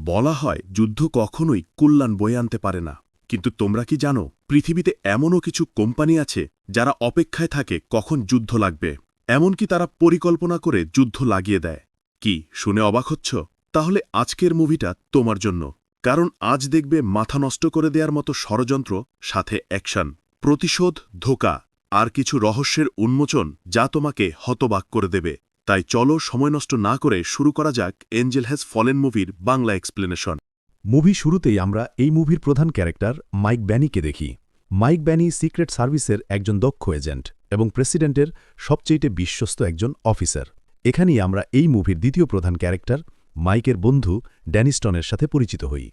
বলা হয় যুদ্ধ কখনোই কল্যাণ বয়ে আনতে পারে না, কিন্তু তোমরা কি জানো পৃথিবীতে এমনও কিছু কোম্পানি আছে যারা অপেক্ষায় থাকে কখন যুদ্ধ লাগবে, এমনকি তারা পরিকল্পনা করে যুদ্ধ লাগিয়ে দেয়। কি শুনে অবাক হচ্ছ? তাহলে আজকের মুভিটা তোমার জন্য, কারণ আজ দেখবে মাথা নষ্ট করে দেওয়ার মতো ষড়যন্ত্র, সাথে অ্যাকশন, প্রতিশোধ, ধোঁকা আর কিছু রহস্যের উন্মোচন যা তোমাকে হতবাক করে দেবে। তাই চলো সময় নষ্ট না করে শুরু করা যাক এঞ্জেল হ্যাজ ফলেন মুভির বাংলা এক্সপ্লেনেশন। মুভি শুরুতেই আমরা এই মুভির প্রধান ক্যারেক্টার মাইক ব্যানিকে দেখি। মাইক ব্যানি সিক্রেট সার্ভিসের একজন দক্ষ এজেন্ট এবং প্রেসিডেন্টের সবচেয়ে বিশ্বস্ত একজন অফিসার। এখানেই আমরা এই মুভির দ্বিতীয় প্রধান ক্যারেক্টার মাইকের বন্ধু ড্যানিস্টনের সাথে পরিচিত হই।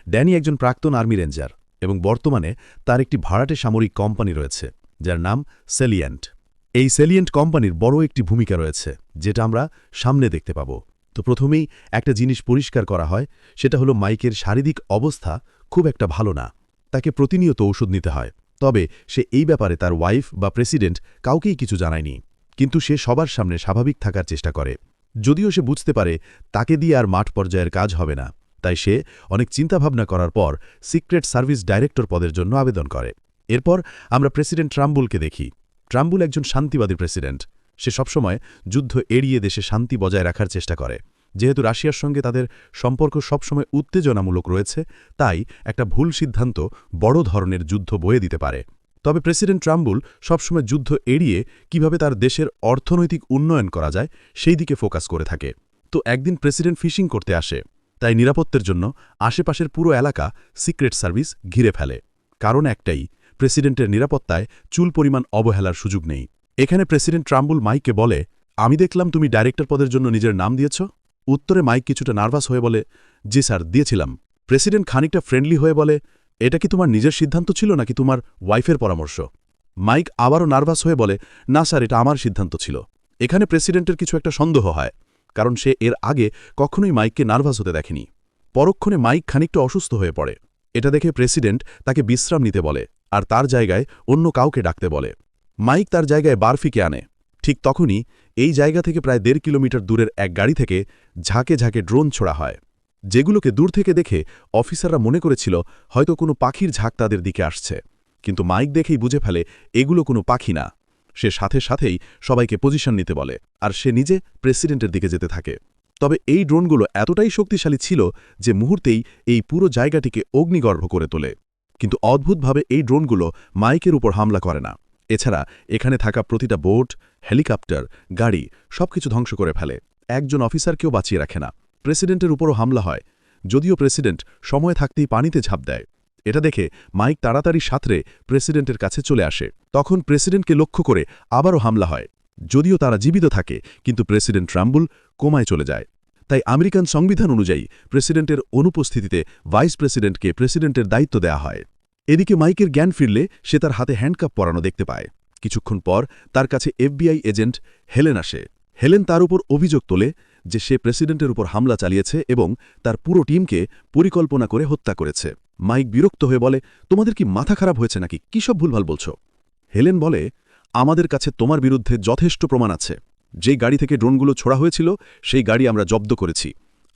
ড্যানি একজন প্রাক্তন আর্মি রেঞ্জার এবং বর্তমানে তার একটি ভাড়াটে সামরিক কোম্পানি রয়েছে যার নাম সেলিয়েন্ট। এই সেলিয়েন্ট কোম্পানির বড় একটি ভূমিকা রয়েছে যেটা আমরা সামনে দেখতে পাব। তো প্রথমেই একটা জিনিস পরিষ্কার করা হয়, সেটা হলো মাইকের শারীরিক অবস্থা খুব একটা ভালো না। তাকে প্রতিনিয়ত ঔষধ নিতে হয়, তবে সে এই ব্যাপারে তার ওয়াইফ বা প্রেসিডেন্ট কাউকেই কিছু জানায়নি। কিন্তু সে সবার সামনে স্বাভাবিক থাকার চেষ্টা করে, যদিও সে বুঝতে পারে তাকে দিয়ে আর মাঠ পর্যায়ের কাজ হবে না। তাই সে অনেক চিন্তাভাবনা করার পর সিক্রেট সার্ভিস ডাইরেক্টর পদের জন্য আবেদন করে। এরপর আমরা প্রেসিডেন্ট ট্রাম্বুলকে দেখি। ট্রাম্বুল একজন শান্তিবাদী প্রেসিডেন্ট। সে সবসময় যুদ্ধ এড়িয়ে দেশে শান্তি বজায় রাখার চেষ্টা করে। যেহেতু রাশিয়ার সঙ্গে তাদের সম্পর্ক সবসময় উত্তেজনামূলক রয়েছে, তাই একটা ভুল সিদ্ধান্ত বড় ধরনের যুদ্ধ বয়ে দিতে পারে। তবে প্রেসিডেন্ট ট্রাম্বুল সবসময় যুদ্ধ এড়িয়ে কিভাবে তার দেশের অর্থনৈতিক উন্নয়ন করা যায় সেই দিকে ফোকাস করে থাকে। তো একদিন প্রেসিডেন্ট ফিশিং করতে আসে, তাই নিরাপত্তার জন্য আশেপাশের পুরো এলাকা সিক্রেট সার্ভিস ঘিরে ফেলে। কারণ একটাই, প্রেসিডেন্টের নিরাপত্তায় চুল পরিমাণ অবহেলার সুযোগ নেই। এখানে প্রেসিডেন্ট ট্রাম্বুল মাইককে বলে, আমি দেখলাম তুমি ডাইরেক্টর পদের জন্য নিজের নাম দিয়েছ। উত্তরে মাইক কিছুটা নার্ভাস হয়ে বলে, জি স্যার, দিয়েছিলাম। প্রেসিডেন্ট খানিকটা ফ্রেন্ডলি হয়ে বলে, এটা কি তোমার নিজের সিদ্ধান্ত ছিল নাকি তোমার ওয়াইফের পরামর্শ? মাইক আবারও নার্ভাস হয়ে বলে, না স্যার, এটা আমার সিদ্ধান্ত ছিল। এখানে প্রেসিডেন্টের কিছু একটা সন্দেহ হয়, কারণ সে এর আগে কখনোই মাইককে নার্ভাস হতে দেখেনি। পরক্ষণে মাইক খানিকটা অসুস্থ হয়ে পড়ে। এটা দেখে প্রেসিডেন্ট তাকে বিশ্রাম নিতে বলে আর তার জায়গায় অন্য কাউকে ডাকতে বলে। মাইক তার জায়গায় বারফিকে আনে। ঠিক তখনই এই জায়গা থেকে প্রায় ১.৫ কিলোমিটার দূরের এক গাড়ি থেকে ঝাঁকে ঝাঁকে ড্রোন ছোড়া হয়, যেগুলোকে দূর থেকে দেখে অফিসাররা মনে করেছিল হয়তো কোনো পাখির ঝাঁক তাদের দিকে আসছে। কিন্তু মাইক দেখেই বুঝে ফেলে এগুলো কোনো পাখি না। সে সাথে সাথেই সবাইকে পজিশন নিতে বলে আর সে নিজে প্রেসিডেন্টের দিকে যেতে থাকে। তবে এই ড্রোনগুলো এতটাই শক্তিশালী ছিল যে মুহূর্তেই এই পুরো জায়গাটিকে অগ্নিগর্ভ করে তোলে। কিন্তু অদ্ভুতভাবে এই ড্রোনগুলো মাইকের উপর হামলা করে না। এছাড়া এখানে থাকা প্রতিটা বোট, হেলিকপ্টার, গাড়ি সবকিছু ধ্বংস করে ফেলে। একজন অফিসারকেও বাঁচিয়ে রাখে না। প্রেসিডেন্টের উপরও হামলা হয়, যদিও প্রেসিডেন্ট সময় থাকতেই পানিতে ঝাঁপ দেয়। এটা দেখে মাইক তাড়াতাড়ি সাঁতরে প্রেসিডেন্টের কাছে চলে আসে। তখন প্রেসিডেন্টকে লক্ষ্য করে আবারও হামলা হয়, যদিও তারা জীবিত থাকে, কিন্তু প্রেসিডেন্ট ট্রাম্বুল কোমায় চলে যায়। তাই আমেরিকান সংবিধান অনুযায়ী প্রেসিডেন্টের অনুপস্থিতিতে ভাইস প্রেসিডেন্টকে প্রেসিডেন্টের দায়িত্ব দেওয়া হয়। এদিকে মাইকের জ্ঞান ফিরলে সে তার হাতে হ্যান্ডকাপ পরানো দেখতে পায়। কিছুক্ষণ পর তার কাছে FBI এজেন্ট হেলেন আসে। হেলেন তার উপর অভিযোগ তোলে যে সে প্রেসিডেন্টের উপর হামলা চালিয়েছে এবং তার পুরো টিমকে পরিকল্পনা করে হত্যা করেছে। মাইক বিরক্ত হয়ে বলে, তোমাদের কি মাথা খারাপ হয়েছে নাকি? কী সব ভুলভাল বলছো? হেলেন বলে, আমাদের কাছে তোমার বিরুদ্ধে যথেষ্ট প্রমাণ আছে। যেই গাড়ি থেকে ড্রোনগুলো ছোড়া হয়েছিল সেই গাড়ি আমরা জব্দ করেছি,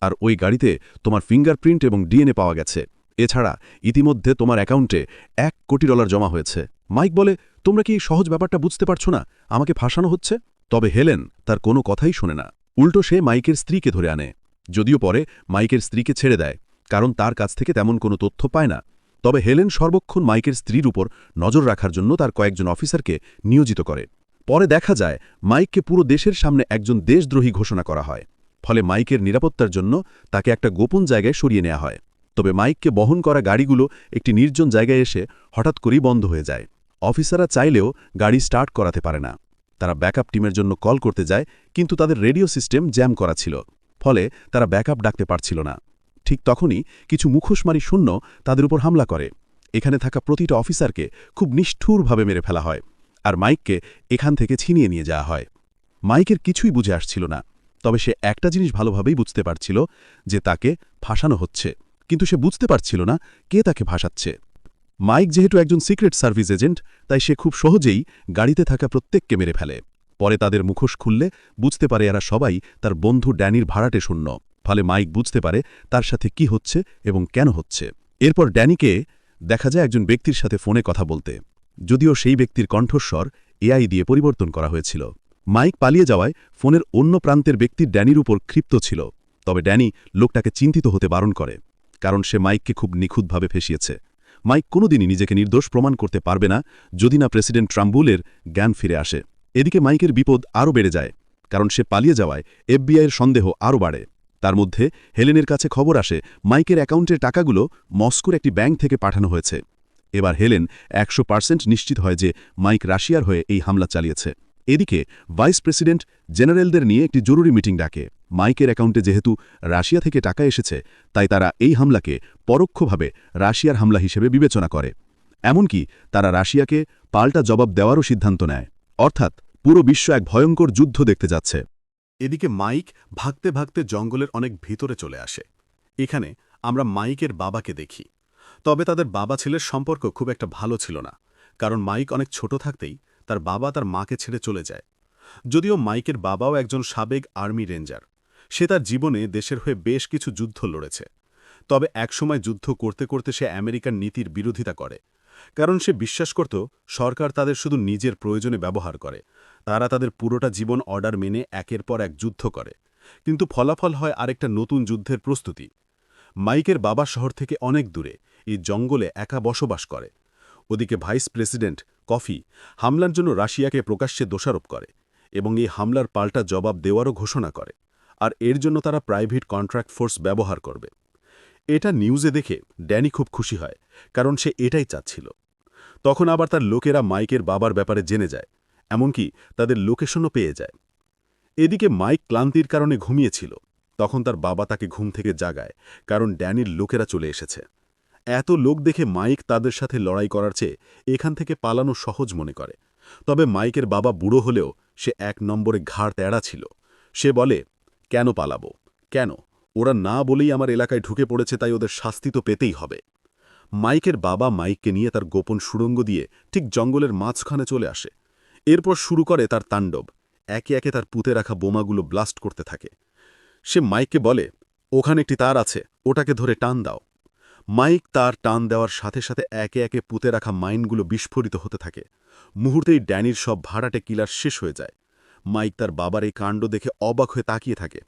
আর ওই গাড়িতে তোমার ফিঙ্গারপ্রিন্ট এবং DNA পাওয়া গেছে। এছাড়া ইতিমধ্যে তোমার অ্যাকাউন্টে $1 কোটি জমা হয়েছে। মাইক বলে, তোমরা কি সহজ ব্যাপারটা বুঝতে পারছো না? আমাকে ফাঁসানো হচ্ছে। তবে হেলেন তার কোনো কথাই শোনে না। উল্টো সে মাইকের স্ত্রীকে ধরে আনে, যদিও পরে মাইকের স্ত্রীকে ছেড়ে দেয়, কারণ তার কাছ থেকে তেমন কোনো তথ্য পায় না। তবে হেলেন সর্বক্ষণ মাইকের স্ত্রীর উপর নজর রাখার জন্য তার কয়েকজন অফিসারকে নিয়োজিত করে। পরে দেখা যায় মাইককে পুরো দেশের সামনে একজন দেশদ্রোহী ঘোষণা করা হয়। ফলে মাইকের নিরাপত্তার জন্য তাকে একটা গোপন জায়গায় সরিয়ে নেওয়া হয়। তবে মাইককে বহন করা গাড়িগুলো একটি নির্জন জায়গায় এসে হঠাৎ করেই বন্ধ হয়ে যায়। অফিসাররা চাইলেও গাড়ি স্টার্ট করাতে পারে না। তারা ব্যাকআপ টিমের জন্য কল করতে যায়, কিন্তু তাদের রেডিও সিস্টেম জ্যাম করা ছিল। ফলে তারা ব্যাকআপ ডাকতে পারছিল না। ঠিক তখনই কিছু মুখোশমারি শূন্য তাদের উপর হামলা করে। এখানে থাকা প্রতিটা অফিসারকে খুব নিষ্ঠুরভাবে মেরে ফেলা হয়, আর মাইককে এখান থেকে ছিনিয়ে নিয়ে যাওয়া হয়। মাইকের কিছুই বুঝে আসছিল না, তবে সে একটা জিনিস ভালোভাবেই বুঝতে পারছিল যে তাকে ফাঁসানো হচ্ছে, কিন্তু সে বুঝতে পারছিল না কে তাকে ফাঁসাচ্ছে। মাইক যেহেতু একজন সিক্রেট সার্ভিস এজেন্ট, তাই সে খুব সহজেই গাড়িতে থাকা প্রত্যেককে মেরে ফেলে। পরে তাদের মুখোশ খুললে বুঝতে পারে এরা সবাই তার বন্ধু ড্যানির ভাড়াটে সৈন্য। ফলে মাইক বুঝতে পারে তার সাথে কি হচ্ছে এবং কেন হচ্ছে। এরপর ড্যানিকে দেখা যায় একজন ব্যক্তির সাথে ফোনে কথা বলতে, যদিও সেই ব্যক্তির কণ্ঠস্বর এআই দিয়ে পরিবর্তন করা হয়েছিল। মাইক পালিয়ে যাওয়ায় ফোনের অন্য প্রান্তের ব্যক্তি ড্যানির উপর ক্ষিপ্ত ছিল, তবে ড্যানি লোকটাকে চিন্তিত হতে বারণ করে, কারণ সে মাইককে খুব নিখুঁতভাবে ফেঁসিয়েছে। মাইক কোনোদিনই নিজেকে নির্দোষ প্রমাণ করতে পারবে না যদি না প্রেসিডেন্ট ট্রাম্বুলের জ্ঞান ফিরে আসে। এদিকে মাইকের বিপদ আরও বেড়ে যায়, কারণ সে পালিয়ে যাওয়ায় এফবিআইয়ের সন্দেহ আরও বাড়ে। তার মধ্যে হেলেনের কাছে খবর আসে মাইকের অ্যাকাউন্টের টাকাগুলো মস্কোর একটি ব্যাংক থেকে পাঠানো হয়েছে। এবার হেলেন 100% নিশ্চিত হয় যে মাইক রাশিয়ার হয়ে এই হামলা চালিয়েছে। এদিকে ভাইস প্রেসিডেন্ট জেনারেলদের নিয়ে একটি জরুরি মিটিং ডাকে। মাইকের অ্যাকাউন্টে যেহেতু রাশিয়া থেকে টাকা এসেছে, তাই তারা এই হামলাকে পরোক্ষভাবে রাশিয়ার হামলা হিসেবে বিবেচনা করে। এমনকি তারা রাশিয়াকে পাল্টা জবাব দেওয়ারও সিদ্ধান্ত নেয়। অর্থাৎ পুরো বিশ্ব এক ভয়ঙ্কর যুদ্ধ দেখতে যাচ্ছে। এদিকে মাইক ভাগতে ভাগতে জঙ্গলের অনেক ভিতরে চলে আসে। এখানে আমরা মাইকের বাবাকে দেখি। তবে তাদের বাবা ছেলের সম্পর্ক খুব একটা ভালো ছিল না, কারণ মাইক অনেক ছোট থাকতেই তার বাবা তার মাকে ছেড়ে চলে যায়। যদিও মাইকের বাবাও একজন সাবেক আর্মি রেঞ্জার, সে তার জীবনে দেশের হয়ে বেশ কিছু যুদ্ধ লড়েছে। তবে একসময় যুদ্ধ করতে করতে সে আমেরিকার নীতির বিরোধিতা করে, কারণ সে বিশ্বাস করত সরকার তাদের শুধু নিজের প্রয়োজনে ব্যবহার করে। তারা তাদের পুরোটা জীবন অর্ডার মেনে একের পর এক যুদ্ধ করে, কিন্তু ফলাফল হয় আরেকটা নতুন যুদ্ধের প্রস্তুতি। মাইকের বাবা শহর থেকে অনেক দূরে এই জঙ্গলে একা বসবাস করে। ওদিকে ভাইস প্রেসিডেন্ট কফি হামলার জন্য রাশিয়াকে প্রকাশ্যে দোষারোপ করে এবং এই হামলার পাল্টা জবাব দেওয়ারও ঘোষণা করে, আর এর জন্য তারা প্রাইভেট কন্ট্রাক্ট ফোর্স ব্যবহার করবে। এটা নিউজে দেখে ড্যানি খুব খুশি হয়, কারণ সে এটাই চাচ্ছিল। তখন আবার তার লোকেরা মাইকের বাবার ব্যাপারে জেনে যায়, এমনকি তাদের লোকেশনও পেয়ে যায়। এদিকে মাইক ক্লান্তির কারণে ঘুমিয়েছিল। তখন তার বাবা তাকে ঘুম থেকে জাগায়, কারণ ড্যানির লোকেরা চলে এসেছে। এত লোক দেখে মাইক তাদের সাথে লড়াই করার চেয়ে এখান থেকে পালানো সহজ মনে করে। তবে মাইকের বাবা বুড়ো হলেও সে 1 নম্বরে ঘাড় তেড়া ছিল। সে বলে, কেন পালাবো, কেন? ওরা না বলেই আমার এলাকায় ঢুকে পড়েছে, তাই ওদের শাস্তি তো পেতেই হবে। মাইকের বাবা মাইককে নিয়ে তার গোপন সুড়ঙ্গ দিয়ে ঠিক জঙ্গলের মাঝখানে চলে আসে। এরপর শুরু করে তার তাণ্ডব। একে একে তার পুঁতে রাখা বোমাগুলো ব্লাস্ট করতে থাকে। সে মাইককে বলে, ওখানে একটি তার আছে, ওটাকে ধরে টান দাও। মাইক তার টান দেওয়ার সাথে সাথে একে একে পুঁতে রাখা মাইনগুলো বিস্ফোরিত হতে থাকে। মুহূর্তেই ড্যানির সব ভাড়াটে কিলার শেষ হয়ে যায়। মাইক তার বাবার এই কাণ্ড দেখে অবাক হয়ে তাকিয়ে থাকে।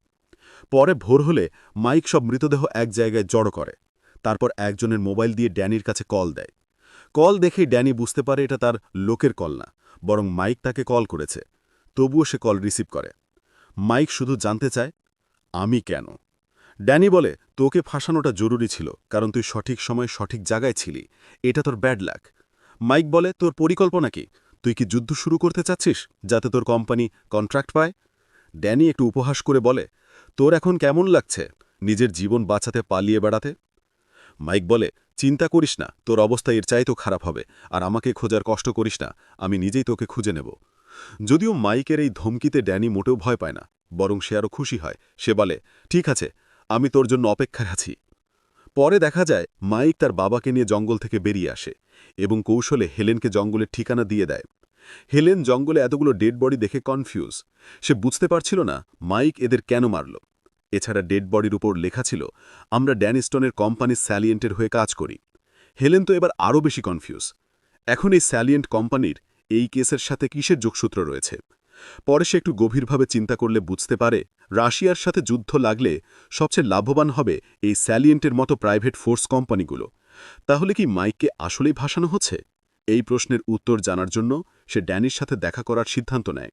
পরে ভোর হলে মাইক সব মৃতদেহ এক জায়গায় জড়ো করে। তারপর একজনের মোবাইল দিয়ে ড্যানির কাছে কল দেয়। কল দেখেই ড্যানি বুঝতে পারে এটা তার লোকের কল না, বরং মাইক তাকে কল করেছে। তবুও সে কল রিসিভ করে। মাইক শুধু জানতে চায়, আমি কেন? ড্যানি বলে, তোকে ফাঁসানোটা জরুরি ছিল, কারণ তুই সঠিক সময় সঠিক জায়গায় ছিলি। এটা তোর ব্যাড লাক। মাইক বলে, তোর পরিকল্পনা কি? তুই কি যুদ্ধ শুরু করতে চাচ্ছিস যাতে তোর কোম্পানি কন্ট্রাক্ট পায়? ড্যানি একটু উপহাস করে বলে, তোর এখন কেমন লাগছে নিজের জীবন বাঁচাতে পালিয়ে বেড়াতে? মাইক বলে, চিন্তা করিস না, তোর অবস্থা এর চাইতেও খারাপ হবে, আর আমাকে খোঁজার কষ্ট করিস না, আমি নিজেই তোকে খুঁজে নেব। যদিও মাইকের এই ধমকিতে ড্যানি মোটেও ভয় পায় না, বরং সে আরও খুশি হয়। সে বলে, ঠিক আছে, আমি তোর জন্য অপেক্ষায় আছি। পরে দেখা যায় মাইক তার বাবাকে নিয়ে জঙ্গল থেকে বেরিয়ে আসে এবং কৌশলে হেলেনকে জঙ্গলের ঠিকানা দিয়ে দেয়। হেলেন জঙ্গলে এতগুলো ডেড বডি দেখে কনফিউজ। সে বুঝতে পারছিল না মাইক এদের কেন মারল। এছাড়া ডেড বডির উপর লেখা ছিল, আমরা ড্যানিস্টনের কোম্পানির স্যালিয়েন্টের হয়ে কাজ করি। হেলেন তো এবার আরও বেশি কনফিউজ। এখন এই স্যালিয়েন্ট কোম্পানির এই কেসের সাথে কিসের যোগসূত্র রয়েছে? পরে সে একটু গভীরভাবে চিন্তা করলে বুঝতে পারে, রাশিয়ার সাথে যুদ্ধ লাগলে সবচেয়ে লাভবান হবে এই স্যালিয়েন্টের মতো প্রাইভেট ফোর্স কোম্পানিগুলো। তাহলে কি মাইককে আসলেই ভাসানো হচ্ছে? এই প্রশ্নের উত্তর জানার জন্য সে ড্যানির সাথে দেখা করার সিদ্ধান্ত নেয়।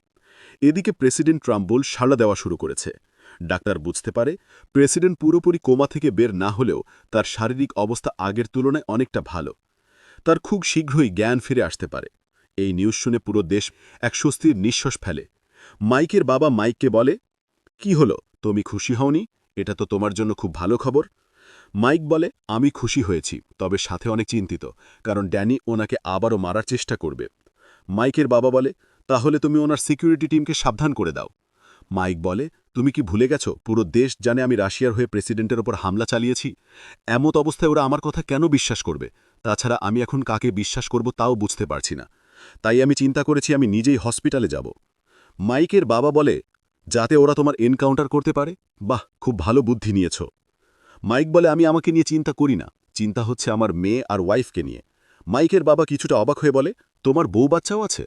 এদিকে প্রেসিডেন্ট ট্রাম্বুল সাড়া দেওয়া শুরু করেছে। ডাক্তার বুঝতে পারে প্রেসিডেন্ট পুরোপুরি কোমা থেকে বের না হলেও তার শারীরিক অবস্থা আগের তুলনায় অনেকটা ভালো। তার খুব শীঘ্রই জ্ঞান ফিরে আসতে পারে। এই নিউজ শুনে পুরো দেশ এক স্বস্তির নিঃশ্বাস ফেলে। মাইকের বাবা মাইককে বলে, কি হলো, তুমি খুশি হওনি? এটা তো তোমার জন্য খুব ভালো খবর। মাইক বলে, আমি খুশি হয়েছি, তবে সাথে অনেক চিন্তিত, কারণ ড্যানি ওনাকে আবারও মারার চেষ্টা করবে। মাইকের বাবা বলে, তাহলে তুমি ওনার সিকিউরিটি টিমকে সাবধান করে দাও। মাইক বলে, তুমি কি ভুলে গেছো পুরো দেশ জানে আমি রাশিয়ার হয়ে প্রেসিডেন্টের ওপর হামলা চালিয়েছি? এমত অবস্থায় ওরা আমার কথা কেন বিশ্বাস করবে? তাছাড়া আমি এখন কাকে বিশ্বাস করব তাও বুঝতে পারছি না। তাই আমি চিন্তা করেছি আমি নিজেই হসপিটালে যাব। মাইকের বাবা বলে, যাতে ওরা তোমার এনকাউন্টার করতে পারে? বাহ, খুব ভালো বুদ্ধি নিয়েছ। মাইক বলে, আমি আমাকে নিয়ে চিন্তা করি না, চিন্তা হচ্ছে আমার মেয়ে আর ওয়াইফকে নিয়ে। মাইকের বাবা কিছুটা অবাক হয়ে বলে, তোমার বউ বাচ্চাও আছে?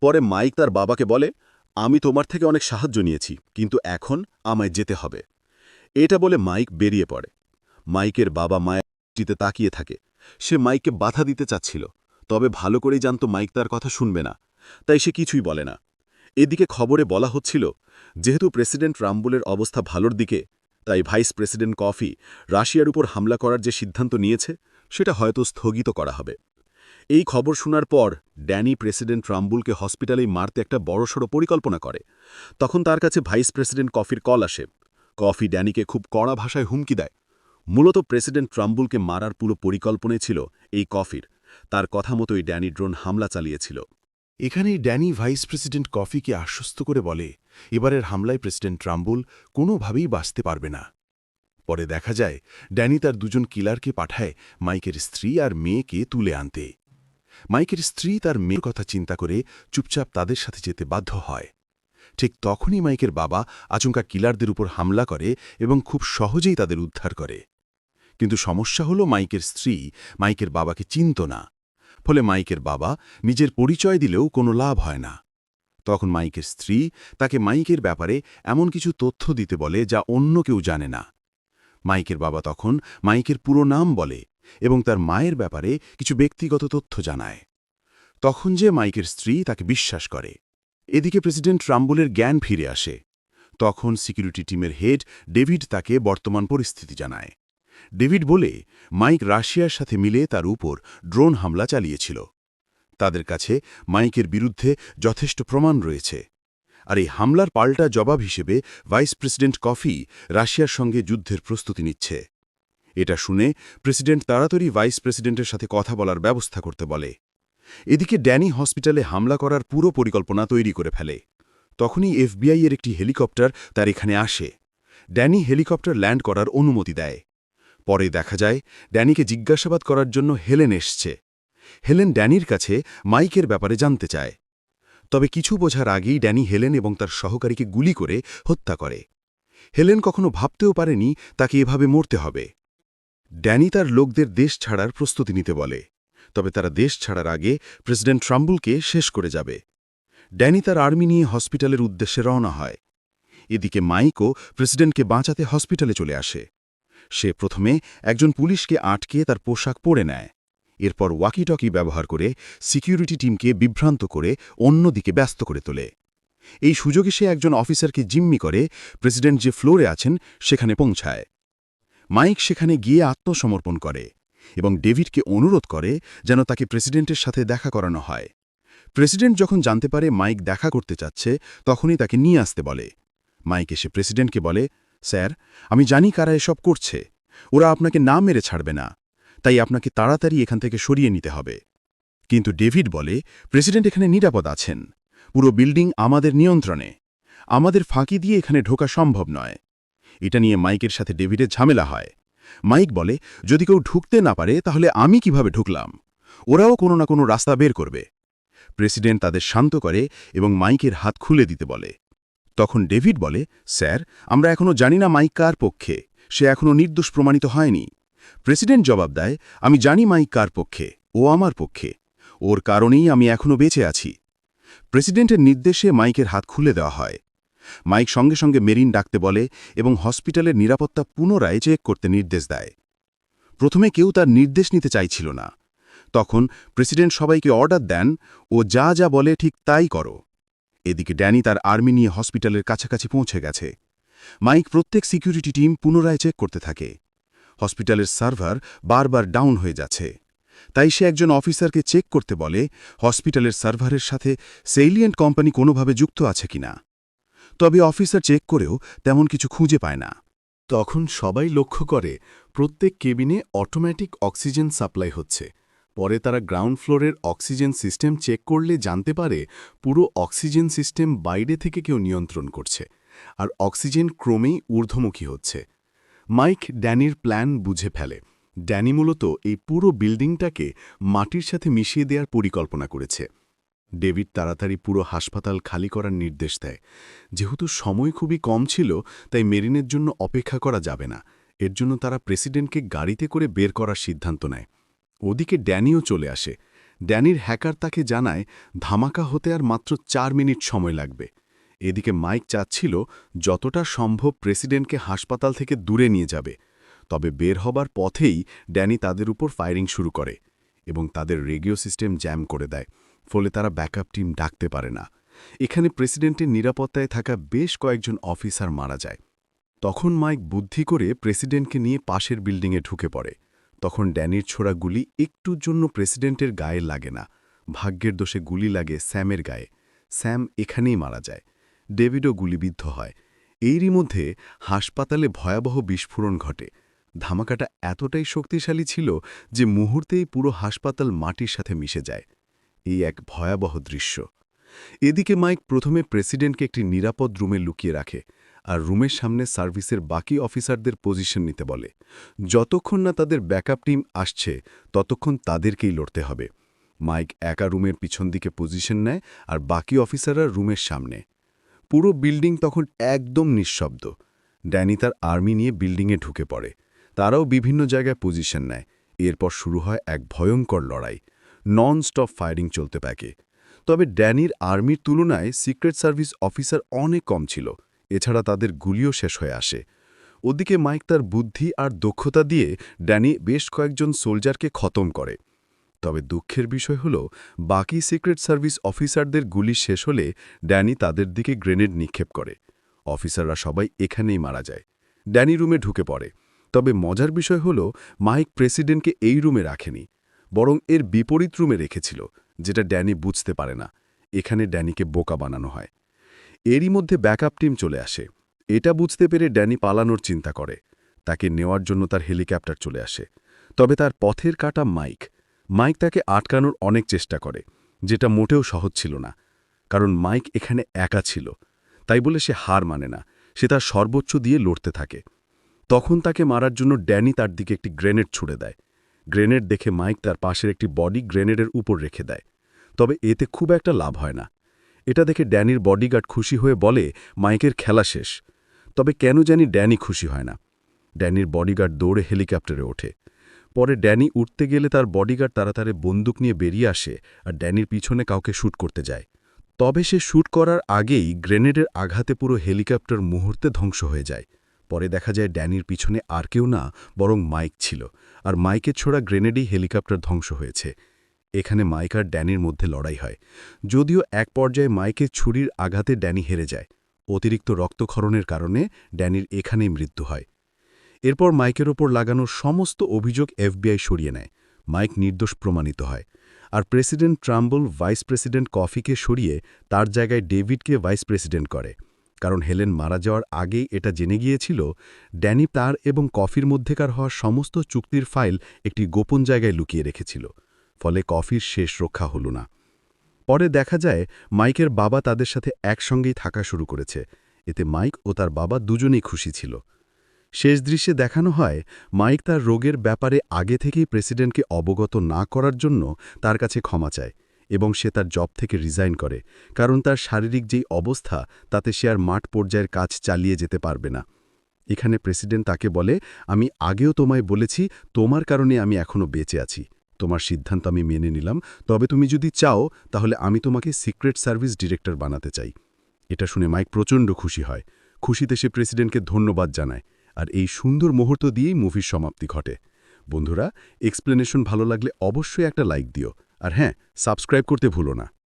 পরে মাইক তার বাবাকে বলে, আমি তোমার থেকে অনেক সাহায্য নিয়েছি, কিন্তু এখন আমায় যেতে হবে। এটা বলে মাইক বেরিয়ে পড়ে। মাইকের বাবা মায়ের দৃষ্টিতে তাকিয়ে থাকে। সে মাইককে বাধা দিতে চাচ্ছিল, তবে ভালো করেই জানত মাইক তার কথা শুনবে না, তাই সে কিছুই বলে না। এদিকে খবরে বলা হচ্ছিল, যেহেতু প্রেসিডেন্ট ট্রাম্বুলের অবস্থা ভালোর দিকে, তাই ভাইস প্রেসিডেন্ট কফি রাশিয়ার উপর হামলা করার যে সিদ্ধান্ত নিয়েছে সেটা হয়তো স্থগিত করা হবে। এই খবর শোনার পর ড্যানি প্রেসিডেন্ট ট্রাম্বুলকে হসপিটালেই মারতে একটা বড়সড় পরিকল্পনা করে। তখন তার কাছে ভাইস প্রেসিডেন্ট কফির কল আসে। কফি ড্যানিকে খুব কড়া ভাষায় হুমকি দেয়। মূলত প্রেসিডেন্ট ট্রাম্বুলকে মারার পুরো পরিকল্পনাই ছিল এই কফির। তার কথা মতোই ড্যানি ড্রোন হামলা চালিয়েছিল। এখানেই ড্যানি ভাইস প্রেসিডেন্ট কফিকে আশ্বস্ত করে বলে, এবারের হামলায় প্রেসিডেন্ট ট্রাম্বুল কোনোভাবেই বাঁচতে পারবে না। পরে দেখা যায় ড্যানি তার দুজন কিলারকে পাঠায় মাইকের স্ত্রী আর মেয়েকে তুলে আনতে। মাইকের স্ত্রী তার মেয়ের কথা চিন্তা করে চুপচাপ তাদের সাথে যেতে বাধ্য হয়। ঠিক তখনই মাইকের বাবা আচমকা কিলারদের উপর হামলা করে এবং খুব সহজেই তাদের উদ্ধার করে। কিন্তু সমস্যা হল মাইকের স্ত্রী মাইকের বাবাকে চিনত না। ফলে মাইকের বাবা নিজের পরিচয় দিলেও কোনো লাভ হয় না। তখন মাইকের স্ত্রী তাকে মাইকের ব্যাপারে এমন কিছু তথ্য দিতে বলে যা অন্য কেউ জানে না। মাইকের বাবা তখন মাইকের পুরো নাম বলে এবং তার মায়ের ব্যাপারে কিছু ব্যক্তিগত তথ্য জানায়। তখন যে মাইকের স্ত্রী তাকে বিশ্বাস করে। এদিকে প্রেসিডেন্ট ট্রাম্বুলের জ্ঞান ফিরে আসে। তখন সিকিউরিটি টিমের হেড ডেভিড তাকে বর্তমান পরিস্থিতি জানায়। ডেভিড বলে, মাইক রাশিয়ার সাথে মিলে তার উপর ড্রোন হামলা চালিয়েছিল। তাদের কাছে মাইকের বিরুদ্ধে যথেষ্ট প্রমাণ রয়েছে। আর এই হামলার পাল্টা জবাব হিসেবে ভাইস প্রেসিডেন্ট কফি রাশিয়ার সঙ্গে যুদ্ধের প্রস্তুতি নিচ্ছে। এটা শুনে প্রেসিডেন্ট তাড়াতাড়ি ভাইস প্রেসিডেন্টের সাথে কথা বলার ব্যবস্থা করতে বলে। এদিকে ড্যানি হসপিটালে হামলা করার পুরো পরিকল্পনা তৈরি করে ফেলে। তখনই এফবিআই এর একটি হেলিকপ্টার তার এখানে আসে। ড্যানি হেলিকপ্টার ল্যান্ড করার অনুমতি দেয়। পরে দেখা যায় ড্যানিকে জিজ্ঞাসাবাদ করার জন্য হেলেন এসছে। হেলেন ড্যানির কাছে মাইকের ব্যাপারে জানতে চায়। তবে কিছু বোঝার আগেই ড্যানি হেলেন এবং তার সহকারীকে গুলি করে হত্যা করে। হেলেন কখনো ভাবতেও পারেনি তাকে এভাবে মরতে হবে। ড্যানি তার লোকদের দেশ ছাড়ার প্রস্তুতি নিতে বলে, তবে তারা দেশ ছাড়ার আগে প্রেসিডেন্ট ট্রাম্বুলকে শেষ করে যাবে। ড্যানি তার আর্মি নিয়ে হসপিটালের উদ্দেশ্যে রওনা হয়। এদিকে মাইকও প্রেসিডেন্টকে বাঁচাতে হসপিটালে চলে আসে। সে প্রথমে একজন পুলিশকে আটকে তার পোশাক পরে নেয়। এরপর ওয়াকিটকি ব্যবহার করে সিকিউরিটি টিমকে বিভ্রান্ত করে অন্যদিকে ব্যস্ত করে তোলে। এই সুযোগে সে একজন অফিসারকে জিম্মি করে প্রেসিডেন্ট যে ফ্লোরে আছেন সেখানে পৌঁছায়। মাইক সেখানে গিয়ে আত্মসমর্পণ করে এবং ডেভিডকে অনুরোধ করে যেন তাকে প্রেসিডেন্টের সাথে দেখা করানো হয়। প্রেসিডেন্ট যখন জানতে পারে মাইক দেখা করতে চাচ্ছে, তখনই তাকে নিয়ে আসতে বলে। মাইক এসে প্রেসিডেন্টকে বলে, স্যার, আমি জানি কারা এসব করছে। ওরা আপনাকে না মেরে ছাড়বে না, তাই আপনাকে তাড়াতাড়ি এখান থেকে সরিয়ে নিতে হবে। কিন্তু ডেভিড বলে, প্রেসিডেন্ট এখানে নিরাপদ আছেন। পুরো বিল্ডিং আমাদের নিয়ন্ত্রণে। আমাদের ফাঁকি দিয়ে এখানে ঢোকা সম্ভব নয়। এটা নিয়ে মাইকের সাথে ডেভিডের ঝামেলা হয়। মাইক বলে, যদি কেউ ঢুকতে না পারে তাহলে আমি কিভাবে ঢুকলাম? ওরাও কোনো না কোনো রাস্তা বের করবে। প্রেসিডেন্ট তাদের শান্ত করে এবং মাইকের হাত খুলে দিতে বলে। তখন ডেভিড বলে, স্যার, আমরা এখনও জানি না মাইক কার পক্ষে। সে এখনও নির্দোষ প্রমাণিত হয়নি। প্রেসিডেন্ট জবাব দেয়, আমি জানি মাইক কার পক্ষে। ও আমার পক্ষে। ওর কারণেই আমি এখনও বেঁচে আছি। প্রেসিডেন্টের নির্দেশে মাইকের হাত খুলে দেওয়া হয়। মাইক সঙ্গে সঙ্গে মেরিন ডাকতে বলে এবং হসপিটালের নিরাপত্তা পুনরায় চেক করতে নির্দেশ দেয়। প্রথমে কেউ তার নির্দেশ নিতে চাইছিল না। তখন প্রেসিডেন্ট সবাইকে অর্ডার দেন, ও যা যা বলে ঠিক তাই করো। এদিকে ড্যানি তার আর্মি নিয়ে হসপিটালের কাছাকাছি পৌঁছে গেছে। মাইক প্রত্যেক সিকিউরিটি টিম পুনরায় চেক করতে থাকে। হসপিটালের সার্ভার বারবার ডাউন হয়ে যাচ্ছে। তাই সে একজন অফিসারকে চেক করতে বলে হসপিটালের সার্ভারের সাথে সেলিয়েন্ট কোম্পানি কোনোভাবে যুক্ত আছে কিনা। তবে অফিসার চেক করেও তেমন কিছু খুঁজে পায় না। তখন সবাই লক্ষ্য করে প্রত্যেক কেবিনে অটোমেটিক অক্সিজেন সাপ্লাই হচ্ছে। পরে তারা গ্রাউন্ড ফ্লোরের অক্সিজেন সিস্টেম চেক করলে জানতে পারে পুরো অক্সিজেন সিস্টেম বাইরে থেকে কেউ নিয়ন্ত্রণ করছে, আর অক্সিজেন ক্রমেই ঊর্ধ্বমুখী হচ্ছে। মাইক ড্যানির প্ল্যান বুঝে ফেলে। ড্যানি মূলত এই পুরো বিল্ডিংটাকে মাটির সাথে মিশিয়ে দেওয়ার পরিকল্পনা করেছে। ডেভিড তাড়াতাড়ি পুরো হাসপাতাল খালি করার নির্দেশ দেয়। যেহেতু সময় খুবই কম ছিল, তাই মেরিনের জন্য অপেক্ষা করা যাবে না। এর জন্য তারা প্রেসিডেন্টকে গাড়িতে করে বের করার সিদ্ধান্ত নেয়। ওদিকে ড্যানিও চলে আসে। ড্যানির হ্যাকার তাকে জানায় ধামাকা হতে আর মাত্র 4 মিনিট সময় লাগবে। এদিকে মাইক চাচ্ছিল যতটা সম্ভব প্রেসিডেন্টকে হাসপাতাল থেকে দূরে নিয়ে যাবে। তবে বের হবার পথেই ড্যানি তাদের উপর ফায়ারিং শুরু করে এবং তাদের রেডিও সিস্টেম জ্যাম করে দেয়, ফলে তারা ব্যাকআপ টিম ডাকতে পারে না। এখানে প্রেসিডেন্টের নিরাপত্তায় থাকা বেশ কয়েকজন অফিসার মারা যায়। তখন মাইক বুদ্ধি করে প্রেসিডেন্টকে নিয়ে পাশের বিল্ডিংয়ে ঢুকে পড়ে। তখন ড্যানির ছোড়া গুলি একটুর জন্য প্রেসিডেন্টের গায়ে লাগে না। ভাগ্যের দোষে গুলি লাগে স্যামের গায়ে। স্যাম এখানেই মারা যায়। ডেভিডও গুলিবিদ্ধ হয়। এরই মধ্যে হাসপাতালে ভয়াবহ বিস্ফোরণ ঘটে। ধামাকাটা এতটাই শক্তিশালী ছিল যে মুহূর্তেই পুরো হাসপাতাল মাটির সাথে মিশে যায়। এই এক ভয়াবহ দৃশ্য। এদিকে মাইক প্রথমে প্রেসিডেন্টকে একটি নিরাপদ রুমে লুকিয়ে রাখে আর রুমের সামনে সার্ভিসের বাকি অফিসারদের পজিশন নিতে বলে। যতক্ষণ না তাদের ব্যাকআপ টিম আসছে ততক্ষণ তাদেরকেই লড়তে হবে। মাইক একা রুমের পিছন দিকে পজিশন নেয় আর বাকি অফিসাররা রুমের সামনে। পুরো বিল্ডিং তখন একদম নিঃশব্দ। ড্যানি তার আর্মি নিয়ে বিল্ডিংয়ে ঢুকে পড়ে। তারাও বিভিন্ন জায়গায় পজিশন নেয়। এরপর শুরু হয় এক ভয়ঙ্কর লড়াই। নন স্টপ ফায়ারিং চলতে থাকে। তবে ড্যানির আর্মির তুলনায় সিক্রেট সার্ভিস অফিসার অনেক কম ছিল। এছাড়া তাদের গুলিও শেষ হয়ে আসে। ওদিকে মাইক তার বুদ্ধি আর দক্ষতা দিয়ে ড্যানি বেশ কয়েকজন সোলজারকে খতম করে। তবে দুঃখের বিষয় হল বাকি সিক্রেট সার্ভিস অফিসারদের গুলি শেষ হলে ড্যানি তাদের দিকে গ্রেনেড নিক্ষেপ করে। অফিসাররা সবাই এখানেই মারা যায়। ড্যানি রুমে ঢুকে পড়ে। তবে মজার বিষয় হল মাইক প্রেসিডেন্টকে এই রুমে রাখেনি, বরং এর বিপরীত রুমে রেখেছিল, যেটা ড্যানি বুঝতে পারে না। এখানে ড্যানিকে বোকা বানানো হয়। এরই মধ্যে ব্যাকআপ টিম চলে আসে। এটা বুঝতে পেরে ড্যানি পালানোর চিন্তা করে। তাকে নেওয়ার জন্য তার হেলিকপ্টার চলে আসে। তবে তার পথের কাটা মাইক তাকে আটকানোর অনেক চেষ্টা করে, যেটা মোটেও সহজ ছিল না। কারণ মাইক এখানে একা ছিল। তাই বলে সে হার মানে না। সে তার সর্বোচ্চ দিয়ে লড়তে থাকে। তখন তাকে মারার জন্য ড্যানি তার দিকে একটি গ্রেনেড ছুড়ে দেয়। গ্রেনেড দেখে মাইক তার পাশের একটি বডি গ্রেনেডের উপর রেখে দেয়। তবে এতে খুব একটা লাভ হয় না। এটা দেখে ড্যানির বডিগার্ড খুশি হয়ে বলে মাইকের খেলা শেষ। তবে কেন জানি ড্যানি খুশি হয় না। ড্যানির বডিগার্ড দৌড়ে হেলিকপ্টারে ওঠে। পরে ড্যানি উঠতে গেলে তার বডিগার্ড তাড়াতাড়ি বন্দুক নিয়ে বেরিয়ে আসে আর ড্যানির পিছনে কাউকে শ্যুট করতে যায়। তবে সে শ্যুট করার আগেই গ্রেনেডের আঘাতে পুরো হেলিকপ্টার মুহূর্তে ধ্বংস হয়ে যায়। পরে দেখা যায় ড্যানির পিছনে আর কেউ না, বরং মাইক ছিল। আর মাইকের ছোড়া গ্রেনেডেই হেলিকপ্টার ধ্বংস হয়েছে। এখানে মাইক আর ড্যানির মধ্যে লড়াই হয়। যদিও এক পর্যায়ে মাইকের ছুরির আঘাতে ড্যানি হেরে যায়। অতিরিক্ত রক্তক্ষরণের কারণে ড্যানির এখানেই মৃত্যু হয়। এরপর মাইকের ওপর লাগানো সমস্ত অভিযোগ এফবিআই সরিয়ে নেয়। মাইক নির্দোষ প্রমাণিত হয়। আর প্রেসিডেন্ট ট্রাম্বল ভাইস প্রেসিডেন্ট কফিকে সরিয়ে তার জায়গায় ডেভিডকে ভাইস প্রেসিডেন্ট করে। কারণ হেলেন মারা যাওয়ার আগেই এটা জেনে গিয়েছিল ড্যানি তার এবং কফির মধ্যেকার হওয়া সমস্ত চুক্তির ফাইল একটি গোপন জায়গায় লুকিয়ে রেখেছিল। ফলে কফির শেষ রক্ষা হল না। পরে দেখা যায় মাইকের বাবা তাদের সাথে একসঙ্গেই থাকা শুরু করেছে। এতে মাইক ও তার বাবা দুজনেই খুশি ছিল। শেষ দৃশ্যে দেখানো হয় মাইক তার রোগের ব্যাপারে আগে থেকেই প্রেসিডেন্টকে অবগত না করার জন্য তার কাছে ক্ষমা চায় এবং সে তার জব থেকে রিজাইন করে, কারণ তার শারীরিক যেই অবস্থা তাতে সে আর মাঠ পর্যায়ের কাজ চালিয়ে যেতে পারবে না। এখানে প্রেসিডেন্ট তাকে বলে, আমি আগেও তোমায় বলেছি, তোমার কারণে আমি এখনও বেঁচে আছি। তোমার সিদ্ধান্ত আমি মেনে নিলাম, তবে তুমি যদি চাও তাহলে আমি তোমাকে সিক্রেট সার্ভিস ডিরেক্টর বানাতে চাই। এটা শুনে মাইক প্রচণ্ড খুশি হয়। খুশিতে সে প্রেসিডেন্টকে ধন্যবাদ জানায়। আর এই সুন্দর মুহূর্ত দিয়েই মুভির সমাপ্তি ঘটে। বন্ধুরা, এক্সপ্লেনেশন ভালো লাগলে অবশ্যই একটা লাইক দিও। আর হ্যাঁ, সাবস্ক্রাইব করতে ভুলো না।